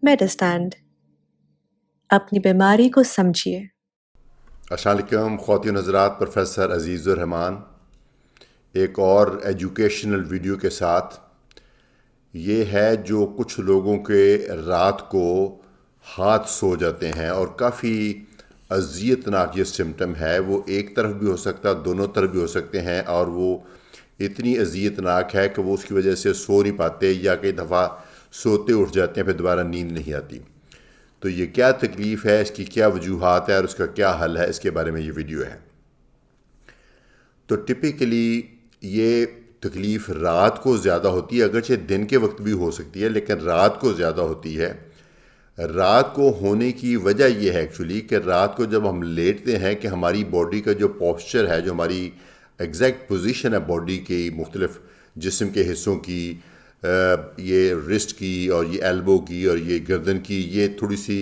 میڈسٹینڈ اپنی بیماری کو سمجھیے۔ السلام علیکم خواتین حضرات، پروفیسر عزیز الرحمان ایک اور ایجوکیشنل ویڈیو کے ساتھ۔ یہ ہے جو کچھ لوگوں کے رات کو ہاتھ سو جاتے ہیں اور کافی اذیتناک یہ سمٹم ہے۔ وہ ایک طرف بھی ہو سکتا ہے، دونوں طرف بھی ہو سکتے ہیں، اور وہ اتنی اذیتناک ہے کہ وہ اس کی وجہ سے سو نہیں پاتے، یا کئی دفعہ سوتے اٹھ جاتے ہیں، پھر دوبارہ نیند نہیں آتی۔ تو یہ کیا تکلیف ہے، اس کی کیا وجوہات ہے اور اس کا کیا حل ہے، اس کے بارے میں یہ ویڈیو ہے۔ تو ٹپیکلی یہ تکلیف رات کو زیادہ ہوتی ہے، اگرچہ دن کے وقت بھی ہو سکتی ہے، لیکن رات کو زیادہ ہوتی ہے۔ رات کو ہونے کی وجہ یہ ہے ایکچولی کہ رات کو جب ہم لیٹتے ہیں کہ ہماری باڈی کا جو پوسچر ہے، جو ہماری ایگزیکٹ پوزیشن ہے باڈی کی مختلف جسم کے حصوں کی، یہ رسٹ کی اور یہ ایلبو کی اور یہ گردن کی، یہ تھوڑی سی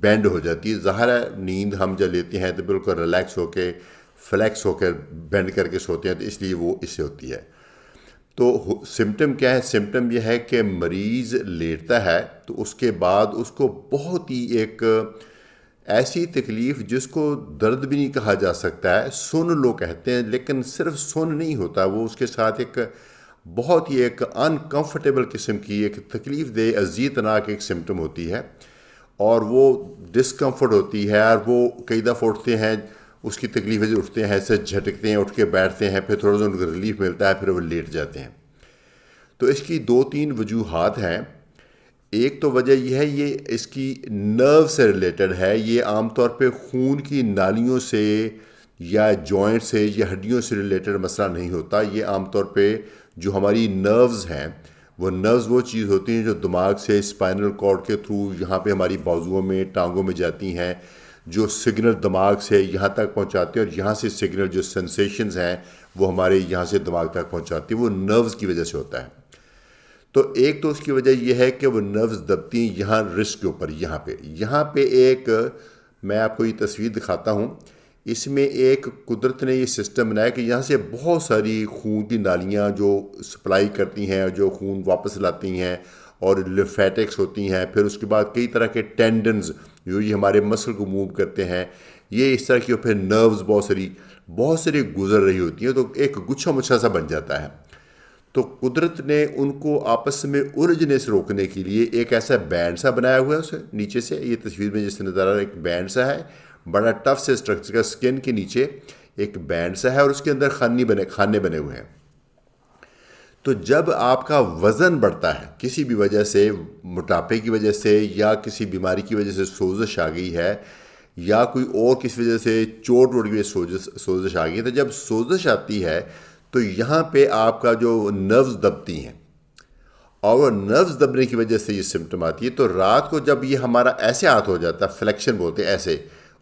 بینڈ ہو جاتی ہے۔ ظاہر ہے نیند ہم جب لیتے ہیں تو بالکل ریلیکس ہو کے، فلیکس ہو کے، بینڈ کر کے سوتے ہیں، تو اس لیے وہ اس سے ہوتی ہے۔ تو سمٹم کیا ہے؟ سمٹم یہ ہے کہ مریض لیٹتا ہے تو اس کے بعد اس کو بہت ہی ایک ایسی تکلیف جس کو درد بھی نہیں کہا جا سکتا ہے، سن لوگ کہتے ہیں، لیکن صرف سن نہیں ہوتا، وہ اس کے ساتھ ایک بہت ہی ایک انکمفرٹیبل قسم کی ایک تکلیف دہ اذیتناک ایک سمٹم ہوتی ہے، اور وہ ڈسکمفرٹ ہوتی ہے، اور وہ کئی دفعہ اٹھتے ہیں، اس کی تکلیف سے اٹھتے ہیں، ایسے جھٹکتے ہیں، اٹھ کے بیٹھتے ہیں، پھر تھوڑا سا ان کو ریلیف ملتا ہے، پھر وہ لیٹ جاتے ہیں۔ تو اس کی 2-3 وجوہات ہیں۔ ایک تو وجہ یہ ہے، یہ اس کی نرو سے ریلیٹڈ ہے۔ یہ عام طور پہ خون کی نالیوں سے یا جوائنٹ سے یا ہڈیوں سے ریلیٹڈ مسئلہ نہیں ہوتا۔ یہ عام طور پہ جو ہماری نروز ہیں، وہ چیز ہوتی ہیں جو دماغ سے اسپائنل کارڈ کے تھرو یہاں پہ ہماری بازوؤں میں، ٹانگوں میں جاتی ہیں، جو سگنل دماغ سے یہاں تک پہنچاتے ہیں، اور یہاں سے سگنل جو سینسیشنز ہیں وہ ہمارے یہاں سے دماغ تک پہنچاتی ہیں۔ وہ نروز کی وجہ سے ہوتا ہے۔ تو ایک تو اس کی وجہ یہ ہے کہ وہ نروز دبتی ہیں یہاں رسٹ کے اوپر، یہاں پہ ایک، میں آپ کو یہ تصویر دکھاتا ہوں، اس میں ایک قدرت نے یہ سسٹم بنایا کہ یہاں سے بہت ساری خون کی نالیاں جو سپلائی کرتی ہیں، جو خون واپس لاتی ہیں، اور لیمفیٹکس ہوتی ہیں، پھر اس کے بعد کئی طرح کے ٹینڈنز جو یہ ہمارے مسل کو موو کرتے ہیں، یہ اس طرح کی، پھر نروز بہت ساری گزر رہی ہوتی ہیں، تو ایک گچھا مچھا سا بن جاتا ہے۔ تو قدرت نے ان کو آپس میں الجھنے سے روکنے کے لیے ایک ایسا بینڈ سا بنایا ہوا ہے، اسے نیچے سے، یہ تصویر میں جس سے نظر آ رہا ہے، ایک بینڈ سا ہے، بڑا ٹف سے اسٹرکچر کا، سکن کے نیچے ایک بینڈ سا ہے، اور اس کے اندر خانے بنے ہوئے ہیں۔ تو جب آپ کا وزن بڑھتا ہے کسی بھی وجہ سے، موٹاپے کی وجہ سے، یا کسی بیماری کی وجہ سے سوزش آ گئی ہے، یا کوئی اور کسی وجہ سے چوٹ ووٹ کی سوزش آ گئی ہے، تو جب سوزش آتی ہے تو یہاں پہ آپ کا جو نروز دبتی ہیں، اور وہ نروز دبنے کی وجہ سے یہ سمٹم آتی ہے۔ تو رات کو جب یہ ہمارا ایسے ہاتھ ہو جاتا ہے، فلیکشن بولتے ہیں ایسے،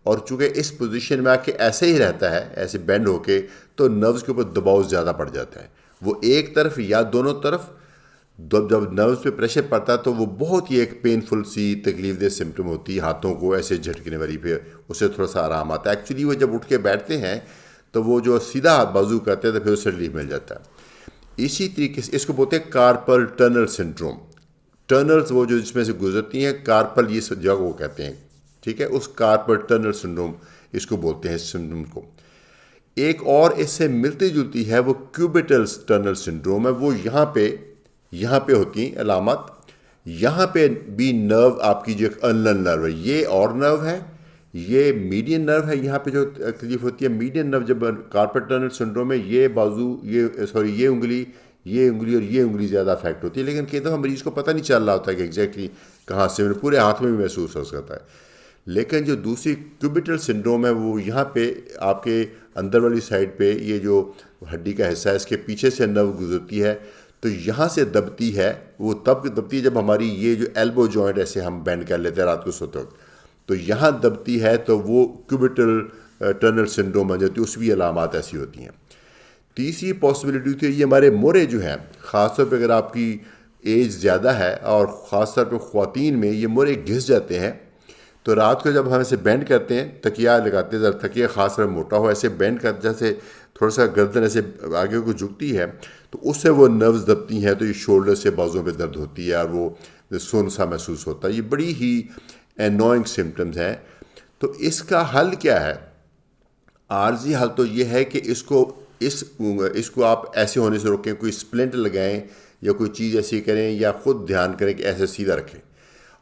اور چونکہ اس پوزیشن میں آ کے ایسے ہی رہتا ہے، ایسے بینڈ ہو کے، تو نروز کے اوپر دباؤ زیادہ پڑ جاتا ہے، وہ ایک طرف یا دونوں طرف۔ جب نروز پہ پریشر پڑتا ہے تو وہ بہت ہی ایک پینفل سی تکلیف دہ سمٹم ہوتی ہے، ہاتھوں کو ایسے جھٹکنے والی، پہ اس سے تھوڑا سا آرام آتا ہے۔ ایکچولی وہ جب اٹھ کے بیٹھتے ہیں تو وہ جو سیدھا ہاتھ بازو کرتے ہیں تو پھر اس سے ریلیف مل جاتا ہے۔ اسی طریقے سے اس کو بولتے ہیں کارپل ٹنل سنڈروم۔ ٹنلز وہ جو جس میں سے گزرتی ہیں، کارپل یہ جگہ وہ کہتے ہیں، ٹھیک ہے، اس کارپل ٹنل سنڈروم اس کو بولتے ہیں، اس سنڈروم کو۔ ایک اور اس سے ملتی جلتی ہے، وہ کیوبیٹل ٹنل سنڈروم ہے۔ وہ یہاں پہ ہوتی ہیں علامات، یہاں پہ بھی نرو آپ کی جو ایک انلن نرو ہے، یہ اور نرو ہے، یہ میڈین نرو ہے، یہاں پہ جو تکلیف ہوتی ہے میڈین نرو جب کارپل ٹنل سنڈروم میں، یہ بازو، یہ انگلی اور یہ انگلی زیادہ افیکٹ ہوتی ہے، لیکن کئی دفعہ مریض کو پتہ نہیں چل رہا ہوتا ہے کہ ایگزیکٹلی کہاں سے، پورے ہاتھ میں بھی محسوس ہو سکتا ہے۔ لیکن جو دوسری کیوبیٹل سنڈروم ہے، وہ یہاں پہ آپ کے اندر والی سائڈ پہ، یہ جو ہڈی کا حصہ ہے اس کے پیچھے سے نرو گزرتی ہے، تو یہاں سے دبتی ہے۔ وہ تب دبتی ہے جب ہماری یہ جو ایلبو جوائنٹ ایسے ہم بینڈ کر لیتے ہیں رات کو سوتے وقت، تو یہاں دبتی ہے، تو وہ کیوبیٹل ٹنل سنڈروم بن جاتی ہے، اس بھی علامات ایسی ہوتی ہیں۔ تیسری پاسبلٹی ہوتی ہے، یہ ہمارے مورے جو ہیں، خاص طور پہ اگر آپ کی ایج زیادہ ہے، اور خاص طور پہ خواتین میں یہ مورے گھس جاتے ہیں، تو رات کو جب ہم ایسے بینڈ کرتے ہیں، تکیہ لگاتے ہیں، تکیہ خاص طرح موٹا ہو، ایسے بینڈ کرتے، جیسے تھوڑا سا گردن ایسے آگے کو جھکتی ہے، تو اس سے وہ نروز دبتی ہیں، تو یہ شولڈر سے بازوں پہ درد ہوتی ہے اور وہ سن سا محسوس ہوتا ہے. یہ بڑی ہی انوائنگ سمٹمز ہیں. تو اس کا حل کیا ہے؟ عارضی حل تو یہ ہے کہ اس کو آپ ایسے ہونے سے روکیں، کوئی سپلنٹ لگائیں یا کوئی چیز ایسی کریں، یا خود دھیان کریں کہ ایسے سیدھا رکھیں.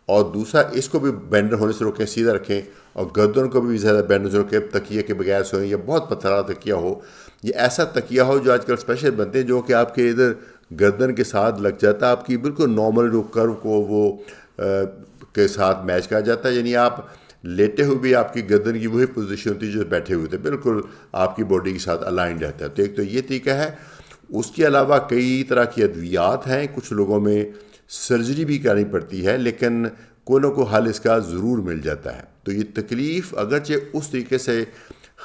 اور دوسرا، اس کو بھی بینڈر ہونے سے روکیں، سیدھا رکھیں. اور گردن کو بھی زیادہ بینڈر سے روکیں. تکیے کے بغیر سوئیں، یا بہت پتھرا تکیہ ہو، یہ ایسا تکیہ ہو جو آج کل اسپیشل بنتے ہیں، جو کہ آپ کے ادھر گردن کے ساتھ لگ جاتا ہے، آپ کی بالکل نارمل جو کرو کو وہ کے ساتھ میچ کر جاتا ہے. یعنی آپ لیٹے ہوئے بھی آپ کی گردن کی وہی پوزیشن ہوتی ہے جو بیٹھے ہوئے تھے، بالکل آپ کی باڈی کے ساتھ الائن رہتا ہے. تو ایک تو یہ طریقہ ہے. اس کے علاوہ کئی طرح کی ادویات ہیں. کچھ لوگوں میں سرجری بھی کرنی پڑتی ہے، لیکن کوئی نہ کوئی حل اس کا ضرور مل جاتا ہے. تو یہ تکلیف اگرچہ اس طریقے سے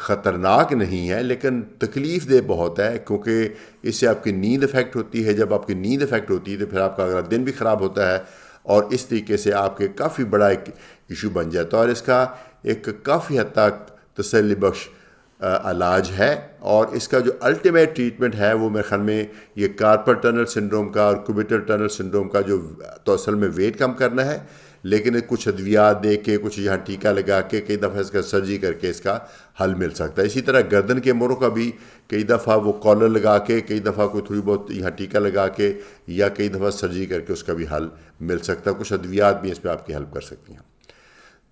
خطرناک نہیں ہے، لیکن تکلیف دہ بہت ہے، کیونکہ اس سے آپ کی نیند افیکٹ ہوتی ہے. جب آپ کی نیند افیکٹ ہوتی ہے تو پھر آپ کا اگلا دن بھی خراب ہوتا ہے، اور اس طریقے سے آپ کے کافی بڑا ایک ایشو بن جاتا ہے. اور اس کا ایک کافی حد تک تسلی بخش علاج ہے. اور اس کا جو الٹیمیٹ ٹریٹمنٹ ہے وہ میرے خیال میں یہ کارپل ٹنل سنڈروم کا اور کوبیٹل ٹنل سنڈروم کا جو تو اصل میں ویٹ کم کرنا ہے، لیکن کچھ ادویات دے کے، کچھ یہاں ٹیکہ لگا کے، کئی دفعہ اس کا سرجری کر کے اس کا حل مل سکتا ہے. اسی طرح گردن کے موڑوں کا بھی کئی دفعہ وہ کالر لگا کے، کئی دفعہ کوئی تھوڑی بہت یہاں ٹیکہ لگا کے، یا کئی دفعہ سرجری کر کے اس کا بھی حل مل سکتا ہے. کچھ ادویات بھی اس پہ آپ کی ہیلپ کر سکتی ہیں.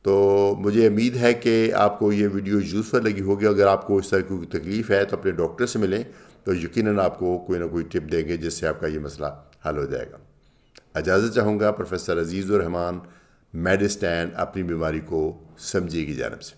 تو مجھے امید ہے کہ آپ کو یہ ویڈیو یوزفل لگی ہوگی. اگر آپ کو اس طرح کی تکلیف ہے تو اپنے ڈاکٹر سے ملیں، تو یقیناً آپ کو کوئی نہ کوئی ٹپ دیں گے جس سے آپ کا یہ مسئلہ حل ہو جائے گا. اجازت چاہوں گا پروفیسر عزیز الرحمان، میڈ اسٹینڈ اپنی بیماری کو سمجھیے کی جانب سے.